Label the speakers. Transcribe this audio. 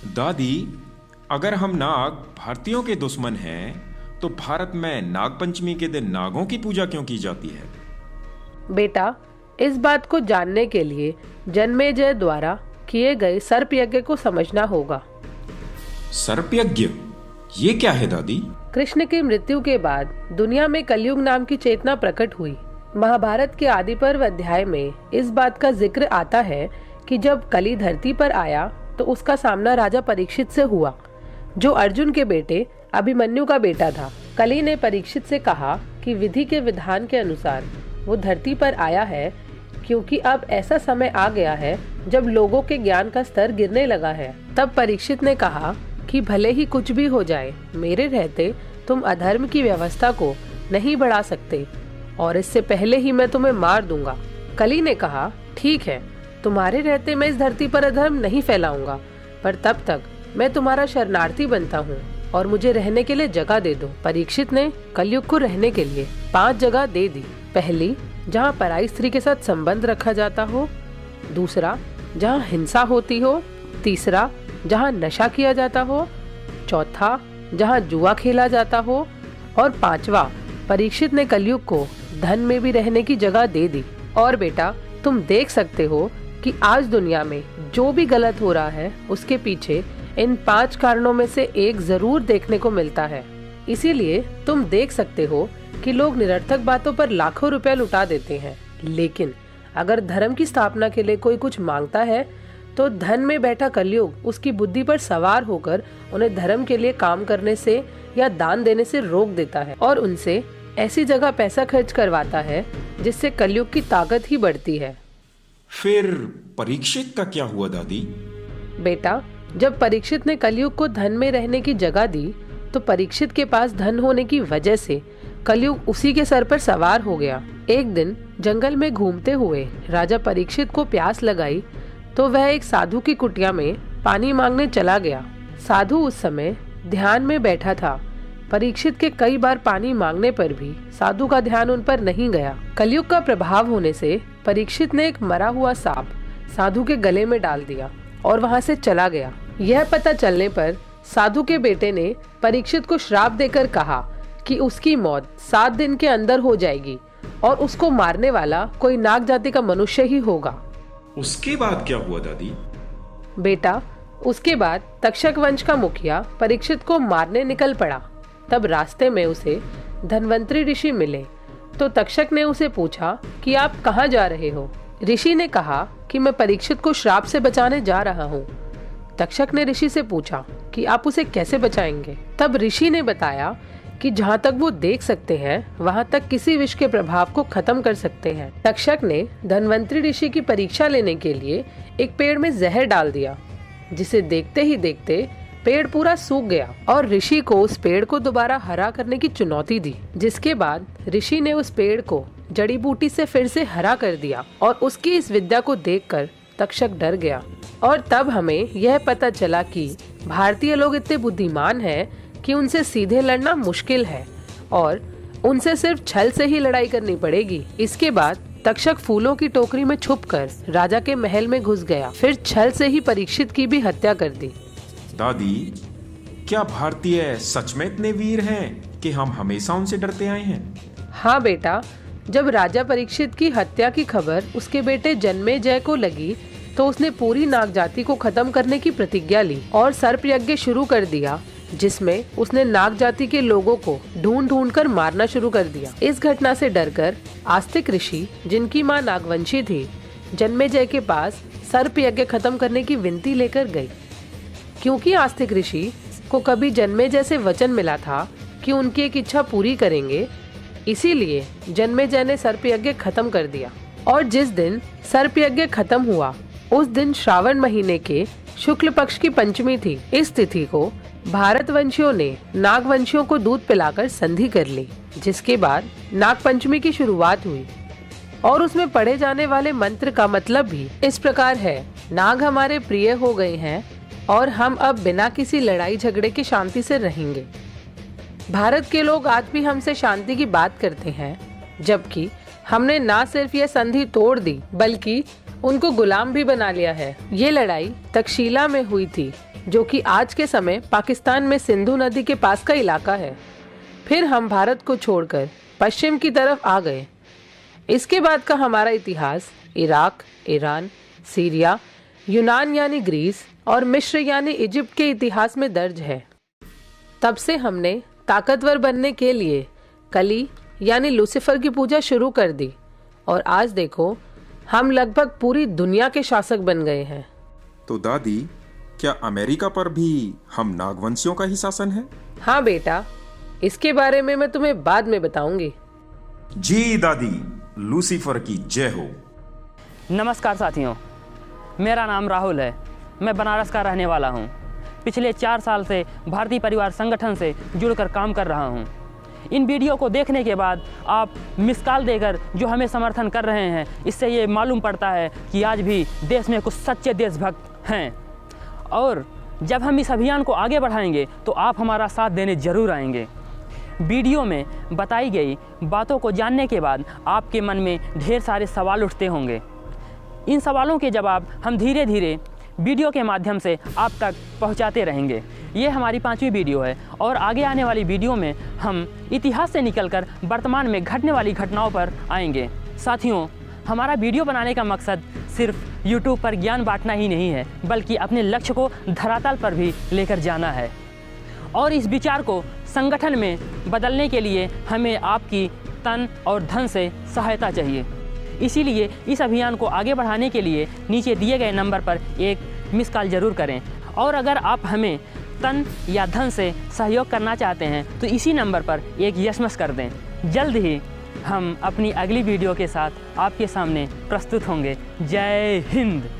Speaker 1: दादी, अगर हम नाग भारतीयों के दुश्मन हैं तो भारत में नागपंचमी के दिन नागों की पूजा क्यों की जाती है?
Speaker 2: बेटा, इस बात को जानने के लिए जन्मेजय द्वारा किए गए सर्प यज्ञ को समझना होगा।
Speaker 1: सर्प यज्ञ, ये क्या है दादी?
Speaker 2: कृष्ण की मृत्यु के बाद दुनिया में कलयुग नाम की चेतना प्रकट हुई। महाभारत के आदि पर्व अध्याय में इस बात का जिक्र आता है कि जब कली धरती पर आया तो उसका सामना राजा परीक्षित से हुआ, जो अर्जुन के बेटे अभिमन्यु का बेटा था। कली ने परीक्षित से कहा कि विधि के विधान के अनुसार वो धरती पर आया है, क्योंकि अब ऐसा समय आ गया है जब लोगों के ज्ञान का स्तर गिरने लगा है। तब परीक्षित ने कहा कि भले ही कुछ भी हो जाए, मेरे रहते तुम अधर्म की व्यवस्था को नहीं बढ़ा सकते और इससे पहले ही मैं तुम्हें मार दूंगा। कली ने कहा, ठीक है, तुम्हारे रहते मैं इस धरती पर अधर्म नहीं फैलाऊंगा, पर तब तक मैं तुम्हारा शरणार्थी बनता हूँ और मुझे रहने के लिए जगह दे दो। परीक्षित ने कलयुग को रहने के लिए 5 जगह दे दी। पहली, जहाँ पराई स्त्री के साथ संबंध रखा जाता हो। दूसरा, जहाँ हिंसा होती हो। तीसरा, जहाँ नशा किया जाता हो। चौथा, जहाँ जुआ खेला जाता हो। और 5वां, परीक्षित ने कलयुग को धन में भी रहने की जगह दे दी। और बेटा, तुम देख सकते हो कि आज दुनिया में जो भी गलत हो रहा है उसके पीछे इन 5 कारणों में से एक जरूर देखने को मिलता है। इसीलिए तुम देख सकते हो कि लोग निरर्थक बातों पर लाखों रुपए लुटा देते हैं, लेकिन अगर धर्म की स्थापना के लिए कोई कुछ मांगता है तो धन में बैठा कलयुग उसकी बुद्धि पर सवार होकर उन्हें धर्म के लिए काम करने से या दान देने से रोक देता है और उनसे ऐसी जगह पैसा खर्च करवाता है जिससे कलयुग की ताकत ही बढ़ती है।
Speaker 1: फिर परीक्षित का क्या हुआ दादी?
Speaker 2: बेटा, जब परीक्षित ने कलयुग को धन में रहने की जगह दी तो परीक्षित के पास धन होने की वजह से कलयुग उसी के सर पर सवार हो गया। एक दिन जंगल में घूमते हुए राजा परीक्षित को प्यास लगाई तो वह एक साधु की कुटिया में पानी मांगने चला गया। साधु उस समय ध्यान में बैठा था। परीक्षित के कई बार पानी मांगने पर भी साधु का ध्यान उन पर नहीं गया। कलयुग का प्रभाव होने से परीक्षित ने एक मरा हुआ सांप साधु के गले में डाल दिया और वहां से चला गया। यह पता चलने पर साधु के बेटे ने परीक्षित को श्राप देकर कहा कि उसकी मौत 7 दिन के अंदर हो जाएगी और उसको मारने वाला कोई नाग जाति का मनुष्य ही होगा।
Speaker 1: उसके बाद क्या हुआ दादी?
Speaker 2: बेटा, उसके बाद तक्षक वंश का मुखिया परीक्षित को मारने निकल पड़ा। तब रास्ते में उसे धन्वंतरी ऋषि मिले तो तक्षक ने उसे पूछा कि आप कहाँ जा रहे हो? ऋषि ने कहा कि मैं परीक्षित को श्राप से बचाने जा रहा हूँ। तक्षक ने ऋषि से पूछा कि आप उसे कैसे बचाएंगे? तब ऋषि ने बताया कि जहाँ तक वो देख सकते हैं वहाँ तक किसी विष के प्रभाव को खत्म कर सकते हैं। तक्षक ने धन्वंतरी ऋषि की परीक्षा लेने के लिए एक पेड़ में जहर डाल दिया, जिसे देखते ही देखते पेड़ पूरा सूख गया और ऋषि को उस पेड़ को दोबारा हरा करने की चुनौती दी। जिसके बाद ऋषि ने उस पेड़ को जड़ी बूटी से फिर से हरा कर दिया और उसकी इस विद्या को देखकर तक्षक डर गया। और तब हमें यह पता चला कि भारतीय लोग इतने बुद्धिमान हैं कि उनसे सीधे लड़ना मुश्किल है और उनसे सिर्फ छल से ही लड़ाई करनी पड़ेगी। इसके बाद तक्षक फूलों की टोकरी में छुपकर राजा के महल में घुस गया, फिर छल से ही परीक्षित की भी हत्या कर दी।
Speaker 1: दादी, क्या भारतीय सच में इतने वीर हैं कि हम हमेशा उनसे डरते आए हैं?
Speaker 2: हाँ बेटा, जब राजा परीक्षित की हत्या की खबर उसके बेटे जन्मेजय को लगी तो उसने पूरी नाग जाति को खत्म करने की प्रतिज्ञा ली और सर्प यज्ञ शुरू कर दिया, जिसमें उसने नाग जाति के लोगों को ढूंढ ढूंढ कर मारना शुरू कर दिया। इस घटना से डरकर आस्तिक ऋषि, जिनकी मां नागवंशी थी, जन्मेजय के पास सर्प यज्ञ खत्म करने की विनती लेकर गई। क्योंकि आस्तिक ऋषि को कभी जन्मेजय से वचन मिला था कि उनकी एक इच्छा पूरी करेंगे, इसीलिए जन्मेजय ने सर्प यज्ञ खत्म कर दिया। और जिस दिन सर्प यज्ञ खत्म हुआ उस दिन श्रावण महीने के शुक्ल पक्ष की पंचमी थी। इस तिथि को भारतवंशियों ने नागवंशियों को दूध पिलाकर संधि कर ली, जिसके बाद नाग पंचमी की शुरुआत हुई। और उसमें पढ़े जाने वाले मंत्र का मतलब भी इस प्रकार है: नाग हमारे प्रिय हो गए हैं और हम अब बिना किसी लड़ाई झगड़े के शांति से रहेंगे। भारत के लोग आज भी हमसे शांति की बात करते हैं, जबकि हमने ना सिर्फ ये संधि तोड़ दी बल्कि उनको गुलाम भी बना लिया है। ये लड़ाई तक्षशिला में हुई थी, जो कि आज के समय पाकिस्तान में सिंधु नदी के पास का इलाका है। फिर हम भारत को छोड़कर पश्चिम की तरफ आ गए। इसके बाद का हमारा इतिहास इराक, ईरान, सीरिया, यूनान यानी ग्रीस और मिस्र यानी इजिप्ट के इतिहास में दर्ज है। तब से हमने ताकतवर बनने के लिए कली यानी लूसीफर की पूजा शुरू कर दी और आज देखो हम लगभग पूरी दुनिया के शासक बन गए हैं।
Speaker 1: तो दादी, क्या अमेरिका पर भी हम नागवंशियों का ही शासन है?
Speaker 2: हाँ बेटा, इसके बारे में मैं तुम्हें बाद में बताऊंगी।
Speaker 1: जी दादी, लूसीफर की जय हो।
Speaker 3: नमस्कार साथियों, मेरा नाम राहुल है। मैं बनारस का रहने वाला हूँ। पिछले 4 साल से भारतीय परिवार संगठन से जुड़कर काम कर रहा हूँ। इन वीडियो को देखने के बाद आप मिस कॉल देकर जो हमें समर्थन कर रहे हैं, इससे ये मालूम पड़ता है कि आज भी देश में कुछ सच्चे देशभक्त हैं। और जब हम इस अभियान को आगे बढ़ाएंगे तो आप हमारा साथ देने जरूर आएंगे। वीडियो में बताई गई बातों को जानने के बाद आपके मन में ढेर सारे सवाल उठते होंगे। इन सवालों के जवाब हम धीरे धीरे वीडियो के माध्यम से आप तक पहुंचाते रहेंगे। ये हमारी 5वीं वीडियो है और आगे आने वाली वीडियो में हम इतिहास से निकलकर वर्तमान में घटने वाली घटनाओं पर आएंगे। साथियों, हमारा वीडियो बनाने का मकसद सिर्फ YouTube पर ज्ञान बांटना ही नहीं है, बल्कि अपने लक्ष्य को धरातल पर भी लेकर जाना है। और इस विचार को संगठन में बदलने के लिए हमें आपकी तन और धन से सहायता चाहिए। इसीलिए इस अभियान को आगे बढ़ाने के लिए नीचे दिए गए नंबर पर एक मिस कॉल ज़रूर करें। और अगर आप हमें तन या धन से सहयोग करना चाहते हैं तो इसी नंबर पर एक SMS कर दें। जल्द ही हम अपनी अगली वीडियो के साथ आपके सामने प्रस्तुत होंगे। जय हिंद।